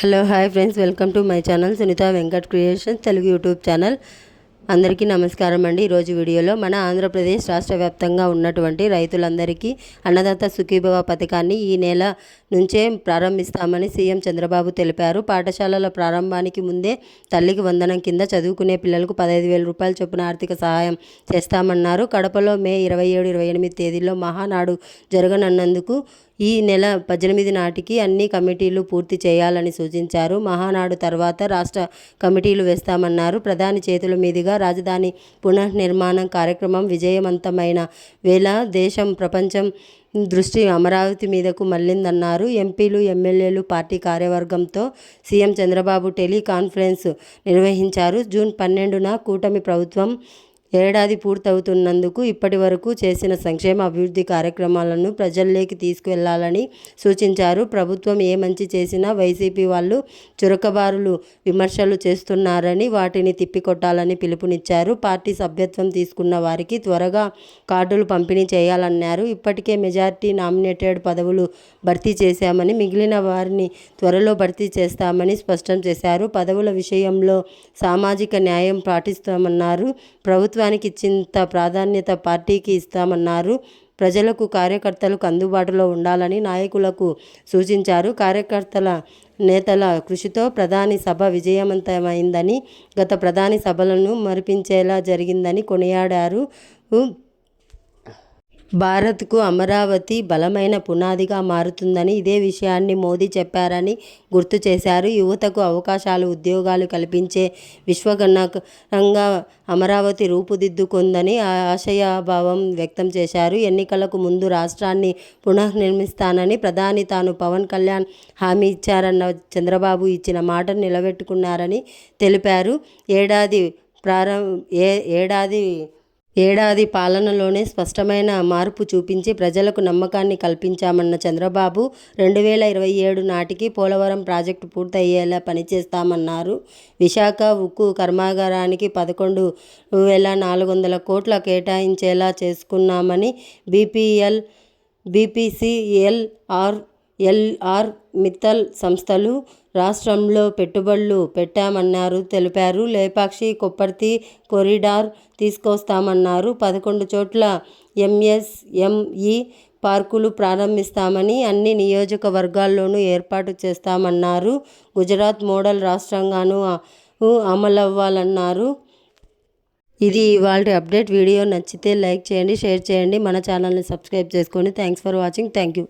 Hello hi friends, welcome to my channel Sunitha Venkat creations Telugu YouTube channel. అందరికీ నమస్కారం అండి. ఈరోజు వీడియోలో మన ఆంధ్రప్రదేశ్ రాష్ట్ర వ్యాప్తంగా ఉన్నటువంటి రైతులందరికీ అన్నదాత సుఖీభవ పథకాన్ని ఈ నెల నుంచే ప్రారంభిస్తామని సీఎం చంద్రబాబు తెలిపారు. పాఠశాలల ప్రారంభానికి ముందే తల్లికి వందనం కింద చదువుకునే పిల్లలకు 15,000 రూపాయల చొప్పున ఆర్థిక సహాయం చేస్తామన్నారు. కడపలో మే 27, 28 తేదీల్లో మహానాడు జరగనున్నందుకు ఈ నెల 18 నాటికి అన్ని కమిటీలు పూర్తి చేయాలని సూచించారు. మహానాడు తర్వాత రాష్ట్ర కమిటీలు వేస్తామన్నారు. ప్రధాని చేతుల మీదుగా రాజధాని పునర్నిర్మాణం కార్యక్రమం విజయవంతమైన వేళ దేశం, ప్రపంచం దృష్టి అమరావతి మీదకు మళ్లిందన్నారు. ఎంపీలు, ఎమ్మెల్యేలు, పార్టీ కార్యవర్గంతో సీఎం చంద్రబాబు టెలికాన్ఫరెన్స్ నిర్వహించారు. జూన్ 12న కూటమి ప్రభుత్వం ఏడాది పూర్తవుతున్నందుకు ఇప్పటి వరకు చేసిన సంక్షేమ అభివృద్ధి కార్యక్రమాలను ప్రజల్లోకి తీసుకువెళ్లాలని సూచించారు. ప్రభుత్వం ఏ మంచి చేసినా వైసీపీ వాళ్ళు చురకబారులు విమర్శలు చేస్తున్నారని వాటిని తిప్పికొట్టాలని పిలుపునిచ్చారు. పార్టీ సభ్యత్వం తీసుకున్న వారికి త్వరగా కార్డులు పంపిణీ చేయాలన్నారు. ఇప్పటికే మెజారిటీ నామినేటెడ్ పదవులు భర్తీ చేశామని, మిగిలిన వారిని త్వరలో భర్తీ చేస్తామని స్పష్టం చేశారు. పదవుల విషయంలో సామాజిక న్యాయం పాటిస్తామన్నారు. ప్రభుత్వానికి ఇచ్చింత ప్రాధాన్యత పార్టీకి ఇస్తామన్నారు. ప్రజలకు, కార్యకర్తలకు అందుబాటులో ఉండాలని నాయకులకు సూచించారు. కార్యకర్తల, నేతల కృషితో ప్రధాని సభ విజయవంతమైందని, గత ప్రధాని సభలను మరిపించేలా జరిగిందని కొనియాడారు. భారత్కు అమరావతి బలమైన పునాదిగా మారుతుందని, ఇదే విషయాన్ని మోదీ చెప్పారని గుర్తు చేశారు. యువతకు అవకాశాలు, ఉద్యోగాలు కల్పించే విశ్వనగరంగా అమరావతి రూపుదిద్దుకుందని ఆశయాభావం వ్యక్తం చేశారు. ఎన్నికలకు ముందు రాష్ట్రాన్ని పునర్నిర్మిస్తానని ప్రధాని తాను పవన్ కళ్యాణ్ హామీ ఇచ్చారన్న చంద్రబాబు ఇచ్చిన మాటను నిలబెట్టుకున్నారని తెలిపారు. ఏడాది పాలనలోనే స్పష్టమైన మార్పు చూపించి ప్రజలకు నమ్మకాన్ని కల్పించామన్న చంద్రబాబు 2027 నాటికి పోలవరం ప్రాజెక్టు పూర్తయ్యేలా పనిచేస్తామన్నారు. విశాఖ ఉక్కు కర్మాగారానికి 11,400 కోట్లు కేటాయించేలా చేసుకున్నామని, బీపీసీఎల్, ఎల్ఆర్ మిత్తల్ సంస్థలు రాష్ట్రంలో పెట్టుబడులు పెట్టామన్నారు తెలిపారు. లేపాక్షి, కొప్పర్తి కారిడార్ తీసుకొస్తామన్నారు. 11 చోట్ల ఎంఎస్ఎంఈ పార్కులు ప్రారంభిస్తామని, అన్ని నియోజకవర్గాల్లోనూ ఏర్పాటు చేస్తామన్నారు. గుజరాత్ మోడల్ రాష్ట్రంగాను అమలవ్వాలన్నారు. ఇది ఇవాల్టి అప్డేట్. వీడియో నచ్చితే లైక్ చేయండి, షేర్ చేయండి, మన ఛానల్ని సబ్స్క్రైబ్ చేసుకోండి. Thanks for watching. Thank you.